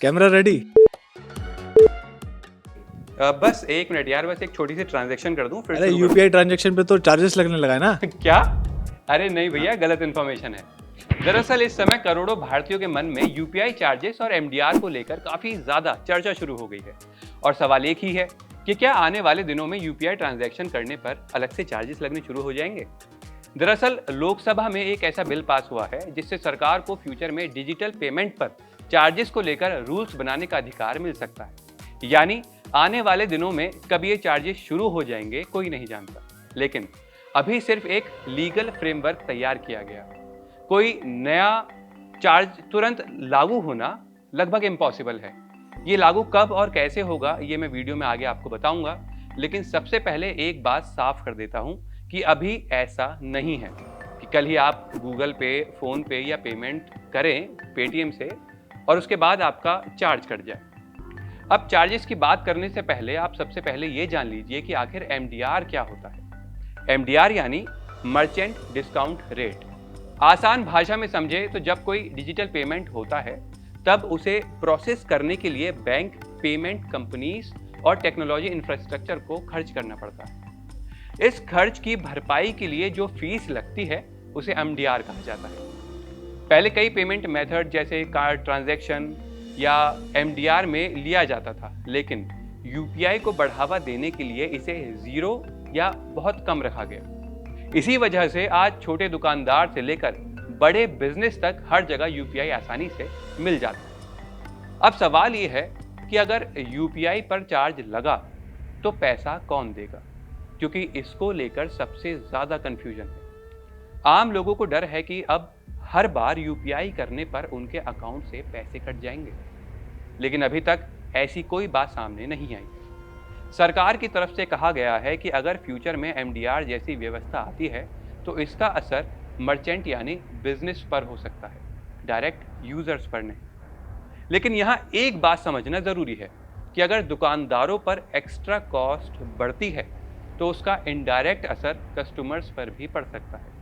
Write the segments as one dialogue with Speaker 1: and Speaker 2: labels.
Speaker 1: Camera ready.
Speaker 2: बस 1 minute यार, बस एक छोटी सी ट्रांजैक्शन कर दूं फिर
Speaker 1: अरे
Speaker 2: शुरू कर
Speaker 1: यूपीआई ट्रांजैक्शन पे तो चार्जेस लगने लगा है ना।
Speaker 2: दूं। क्या? अरे नहीं भैया, गलत इन्फॉर्मेशन है। दरअसल इस समय करोड़ों भारतीयों के मन में यूपीआई चार्जेस और एमडीआर को लेकर काफी ज्यादा चर्चा शुरू हो गई है। और सवाल एक ही है कि क्या आने वाले दिनों में यूपीआई ट्रांजैक्शन करने पर अलग से चार्जेस लगने शुरू हो जाएंगे। दरअसल लोकसभा में एक ऐसा बिल पास हुआ है जिससे सरकार को फ्यूचर में डिजिटल पेमेंट पर चार्जेस को लेकर रूल्स बनाने का अधिकार मिल सकता है। यानी आने वाले दिनों में कब ये चार्जेस शुरू हो जाएंगे कोई नहीं जानता, लेकिन अभी सिर्फ एक लीगल फ्रेमवर्क तैयार किया गया। कोई नया चार्ज तुरंत लागू होना लगभग इम्पॉसिबल है। ये लागू कब और कैसे होगा ये मैं वीडियो में आगे आपको बताऊंगा, लेकिन सबसे पहले एक बात साफ कर देता हूं कि अभी ऐसा नहीं है कि कल ही आप गूगल पे, फोन पे या पेमेंट करें पेटीएम से और उसके बाद आपका चार्ज कट जाए। अब चार्जेस की बात करने से पहले आप सबसे पहले ये जान लीजिए कि आखिर एमडीआर क्या होता है। एमडीआर यानी मर्चेंट डिस्काउंट रेट। आसान भाषा में समझे तो जब कोई डिजिटल पेमेंट होता है तब उसे प्रोसेस करने के लिए बैंक, पेमेंट कंपनीज और टेक्नोलॉजी इंफ्रास्ट्रक्चर को खर्च करना पड़ता है। इस खर्च की भरपाई के लिए जो फीस लगती है उसे एमडीआर कहा जाता है। पहले कई पेमेंट मेथड जैसे कार्ड ट्रांजैक्शन या एमडीआर में लिया जाता था, लेकिन यूपीआई को बढ़ावा देने के लिए इसे जीरो या बहुत कम रखा गया। इसी वजह से आज छोटे दुकानदार से लेकर बड़े बिजनेस तक हर जगह यूपीआई आसानी से मिल जाता है। अब सवाल ये है कि अगर यूपीआई पर चार्ज लगा तो पैसा कौन देगा, क्योंकि इसको लेकर सबसे ज्यादा कंफ्यूजन है। आम लोगों को डर है कि अब हर बार यूपीआई करने पर उनके अकाउंट से पैसे कट जाएंगे, लेकिन अभी तक ऐसी कोई बात सामने नहीं आई। सरकार की तरफ से कहा गया है कि अगर फ्यूचर में एमडीआर जैसी व्यवस्था आती है तो इसका असर मर्चेंट यानी बिजनेस पर हो सकता है, डायरेक्ट यूजर्स पर नहीं। लेकिन यहाँ एक बात समझना जरूरी है कि अगर दुकानदारों पर एक्स्ट्रा कॉस्ट बढ़ती है तो उसका इनडायरेक्ट असर कस्टमर्स पर भी पड़ सकता है,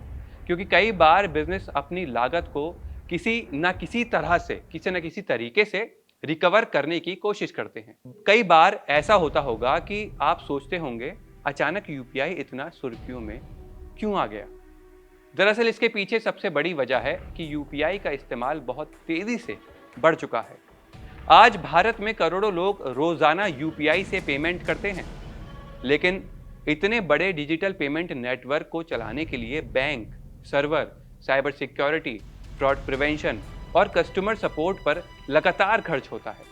Speaker 2: क्योंकि कई बार बिजनेस अपनी लागत को किसी न किसी तरीके से रिकवर करने की कोशिश करते हैं। कई बार ऐसा होता होगा कि आप सोचते होंगे अचानक यूपीआई इतना सुर्खियों में क्यों आ गया। दरअसल इसके पीछे सबसे बड़ी वजह है कि यूपीआई का इस्तेमाल बहुत तेजी से बढ़ चुका है। आज भारत में करोड़ों लोग रोजाना यूपीआई से पेमेंट करते हैं, लेकिन इतने बड़े डिजिटल पेमेंट नेटवर्क को चलाने के लिए bank, server, cyber security, fraud prevention और कस्टमर सपोर्ट पर लगातार खर्च होता है।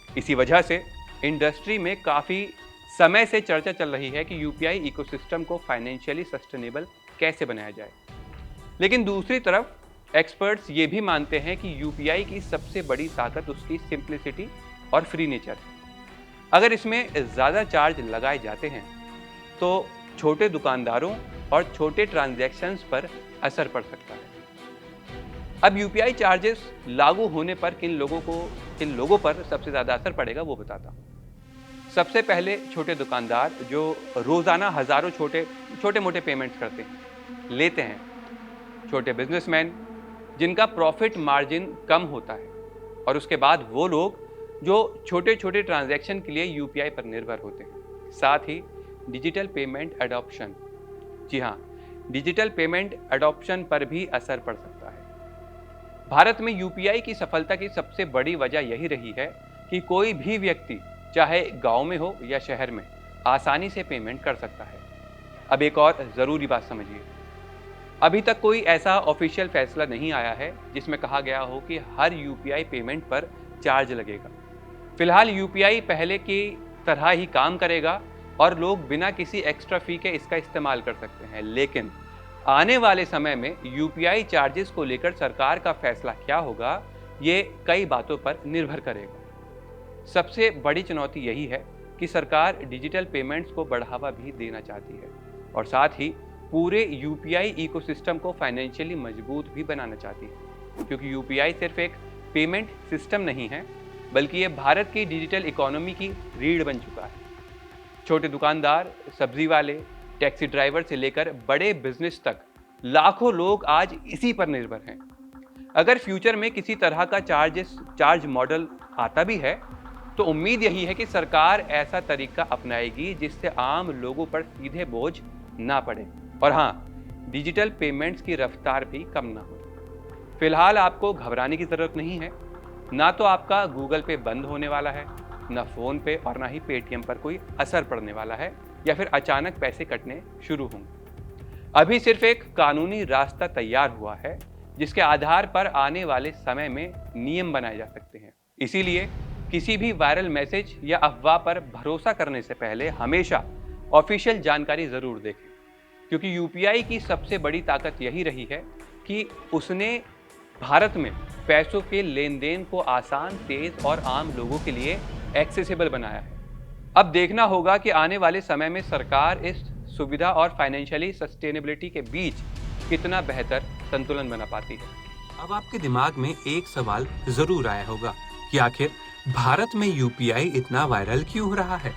Speaker 2: इसी वजह से इंडस्ट्री में काफ़ी समय से चर्चा चल रही है कि यूपीआई इकोसिस्टम को फाइनेंशियली सस्टेनेबल कैसे बनाया जाए। लेकिन दूसरी तरफ एक्सपर्ट्स ये भी मानते हैं कि यूपीआई की सबसे बड़ी ताकत उसकी सिंप्लिसिटी और फ्री नेचर है। अगर इसमें ज़्यादा चार्ज लगाए जाते हैं तो छोटे दुकानदारों और छोटे ट्रांजैक्शंस पर असर पड़ सकता है। अब यूपीआई चार्जेस लागू होने पर किन लोगों पर सबसे ज़्यादा असर पड़ेगा वो बताता हूँ। सबसे पहले छोटे दुकानदार जो रोज़ाना हज़ारों छोटे मोटे पेमेंट्स करते हैं, लेते हैं। छोटे बिजनेसमैन जिनका प्रॉफिट मार्जिन कम होता है, और उसके बाद वो लोग जो छोटे छोटे ट्रांजैक्शन के लिए यूपीआई पर निर्भर होते हैं। साथ ही डिजिटल पेमेंट अडॉप्शन, जी हाँ, डिजिटल पेमेंट अडॉप्शन पर भी असर पड़ सकता है। भारत में यूपीआई की सफलता की सबसे बड़ी वजह यही रही है कि कोई भी व्यक्ति चाहे गांव में हो या शहर में आसानी से पेमेंट कर सकता है। अब एक और ज़रूरी बात समझिए, अभी तक कोई ऐसा ऑफिशियल फैसला नहीं आया है जिसमें कहा गया हो कि हर यूपीआई पेमेंट पर चार्ज लगेगा। फिलहाल यूपीआई पहले की तरह ही काम करेगा और लोग बिना किसी एक्स्ट्रा फी के इसका इस्तेमाल कर सकते हैं, लेकिन आने वाले समय में यूपीआई चार्जेस को लेकर सरकार का फैसला क्या होगा ये कई बातों पर निर्भर करेगा। सबसे बड़ी चुनौती यही है कि सरकार डिजिटल पेमेंट्स को बढ़ावा भी देना चाहती है और साथ ही पूरे यूपीआई इकोसिस्टम को फाइनेंशियली मजबूत भी बनाना चाहती है, क्योंकि यूपीआई सिर्फ एक पेमेंट सिस्टम नहीं है बल्कि ये भारत की डिजिटल इकोनॉमी की रीढ़ बन चुका है। छोटे दुकानदार, सब्जी वाले, टैक्सी ड्राइवर से लेकर बड़े बिजनेस तक लाखों लोग आज इसी पर निर्भर हैं। अगर फ्यूचर में किसी तरह का चार्ज मॉडल आता भी है तो उम्मीद यही है कि सरकार ऐसा तरीका अपनाएगी जिससे आम लोगों पर सीधे बोझ ना पड़े। और हाँ, डिजिटल पेमेंट्स की रफ्तार भी कम ना हो। फिलहाल आपको घबराने की जरूरत नहीं है। ना तो आपका गूगल पे बंद होने वाला है, ना फोन पे और ना ही पेटीएम पर कोई असर पड़ने वाला है या फिर अचानक पैसे कटने शुरू होंगे। अभी सिर्फ एक कानूनी रास्ता तैयार हुआ है जिसके आधार पर आने वाले समय में नियम बनाए जा सकते हैं। इसीलिए किसी भी वायरल मैसेज या अफवाह पर भरोसा करने से पहले हमेशा ऑफिशियल जानकारी जरूर देखें, क्योंकि यूपीआई की सबसे बड़ी ताकत यही रही है कि उसने भारत में पैसों के लेन देन को आसान, तेज और आम लोगों के लिए एक्सेसिबल बनाया है। अब देखना होगा कि आने वाले समय में सरकार इस सुविधा और फाइनेंशियली सस्टेनेबिलिटी के बीच कितना बेहतर संतुलन बना पाती है।
Speaker 3: अब आपके दिमाग में एक सवाल जरूर आया होगा कि आखिर भारत में यूपीआई इतना वायरल क्यों हो रहा है।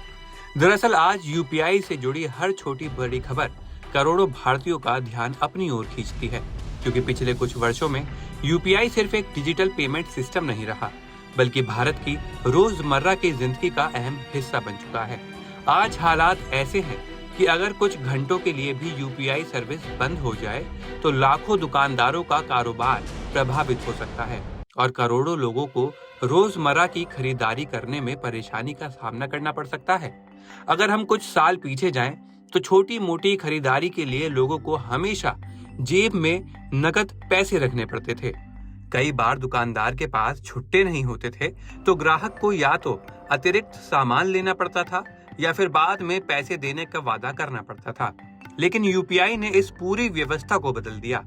Speaker 3: दरअसल आज यूपीआई से जुड़ी हर छोटी बड़ी खबर करोड़ों भारतीयों का ध्यान अपनी ओर खींचती है, क्योंकि पिछले कुछ वर्षों में यूपीआई सिर्फ एक डिजिटल पेमेंट सिस्टम नहीं रहा, बल्कि भारत की रोजमर्रा की जिंदगी का अहम हिस्सा बन चुका है। आज हालात ऐसे हैं कि अगर कुछ घंटों के लिए भी यूपीआई सर्विस बंद हो जाए तो लाखों दुकानदारों का कारोबार प्रभावित हो सकता है और करोड़ों लोगों को रोजमर्रा की खरीदारी करने में परेशानी का सामना करना पड़ सकता है। अगर हम कुछ साल पीछे जाएं तो छोटी मोटी खरीदारी के लिए लोगों को हमेशा जेब में नकद पैसे रखने पड़ते थे। कई बार दुकानदार के पास छुट्टे नहीं होते थे तो ग्राहक को या तो अतिरिक्त सामान लेना पड़ता था या फिर बाद में पैसे देने का वादा करना पड़ता था। लेकिन यूपीआई ने इस पूरी व्यवस्था को बदल दिया।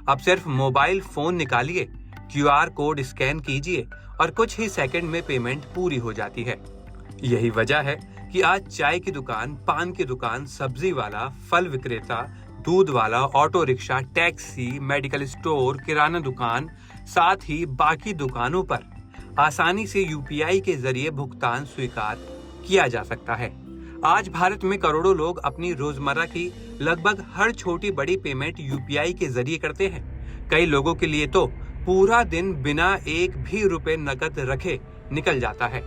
Speaker 3: अब सिर्फ मोबाइल फोन निकालिए, क्यूआर कोड स्कैन कीजिए और कुछ ही सेकंड में पेमेंट पूरी हो जाती है। यही वजह है कि आज चाय की दुकान, पान की दुकान, सब्जी वाला, फल विक्रेता, दूध वाला, auto rickshaw, taxi, medical store, किराना दुकान, साथ ही बाकी दुकानों पर आसानी से यूपीआई के जरिए भुगतान स्वीकार किया जा सकता है। आज भारत में करोड़ों लोग अपनी रोजमर्रा की लगभग हर छोटी बड़ी पेमेंट यूपीआई के जरिए करते हैं। कई लोगों के लिए तो पूरा दिन बिना एक भी रुपए नकद रखे निकल जाता है।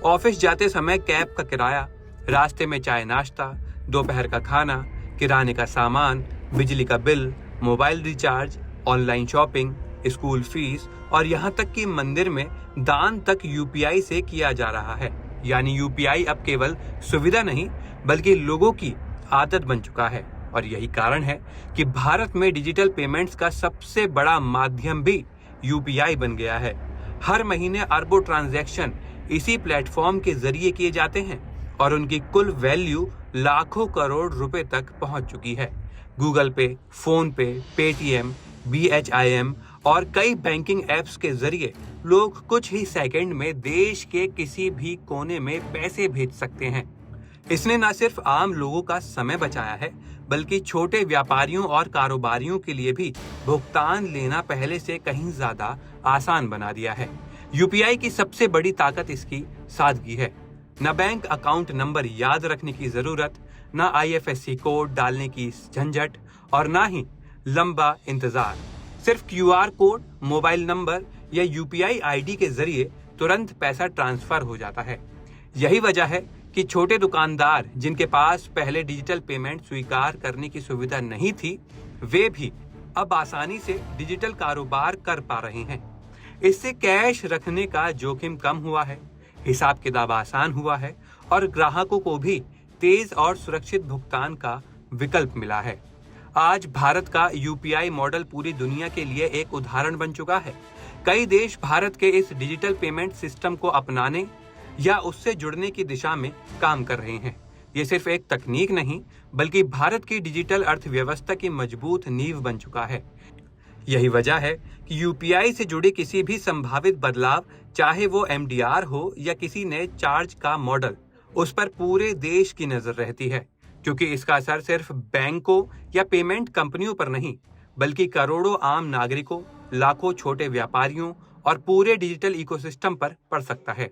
Speaker 3: ऑफिस जाते समय कैब का किराया, रास्ते में चाय नाश्ता, दोपहर का खाना, किराने का सामान, बिजली का bill, mobile recharge, online shopping, school fees और यहाँ तक कि मंदिर में दान तक यूपीआई से किया जा रहा है। यानी यूपीआई अब केवल सुविधा नहीं बल्कि लोगों की आदत बन चुका है और यही कारण है कि भारत में डिजिटल पेमेंट्स का सबसे बड़ा माध्यम भी यूपीआई बन गया है। हर महीने अरबों ट्रांजैक्शन इसी प्लेटफॉर्म के जरिए किए जाते हैं और उनकी कुल वैल्यू लाखों करोड़ रुपए तक पहुंच चुकी है। गूगल पे, फोन पे, पेटीएम, BHIM और कई बैंकिंग एप्स के जरिए लोग कुछ ही सेकंड में देश के किसी भी कोने में पैसे भेज सकते हैं। इसने न सिर्फ आम लोगों का समय बचाया है बल्कि छोटे व्यापारियों और कारोबारियों के लिए भी भुगतान लेना पहले से कहीं ज्यादा आसान बना दिया है। यूपीआई की सबसे बड़ी ताकत इसकी सादगी है। न बैंक अकाउंट नंबर याद रखने की जरूरत, न IFSC कोड डालने की झंझट और न ही लंबा इंतजार। सिर्फ क्यूआर कोड, मोबाइल नंबर या यूपीआई आईडी के जरिए तुरंत पैसा ट्रांसफर हो जाता है। यही वजह है कि छोटे दुकानदार जिनके पास पहले डिजिटल पेमेंट स्वीकार करने की सुविधा नहीं थी, वे भी अब आसानी से डिजिटल कारोबार कर पा रहे हैं। इससे कैश रखने का जोखिम कम हुआ है, हिसाब किताब आसान हुआ है और ग्राहकों को भी तेज और सुरक्षित भुगतान का विकल्प मिला है। आज भारत का यूपीआई मॉडल पूरी दुनिया के लिए एक उदाहरण बन चुका है। कई देश भारत के इस डिजिटल पेमेंट सिस्टम को अपनाने या उससे जुड़ने की दिशा में काम कर रहे हैं। ये सिर्फ एक तकनीक नहीं बल्कि भारत की डिजिटल अर्थव्यवस्था की मजबूत नींव बन चुका है। यही वजह है कि यूपीआई से जुड़े किसी भी संभावित बदलाव, चाहे वो MDR हो या किसी नए चार्ज का मॉडल, उस पर पूरे देश की नजर रहती है, क्योंकि इसका असर सिर्फ बैंकों या पेमेंट कंपनियों पर नहीं बल्कि करोड़ों आम नागरिकों, लाखों छोटे व्यापारियों और पूरे डिजिटल इकोसिस्टम पर पड़ सकता है।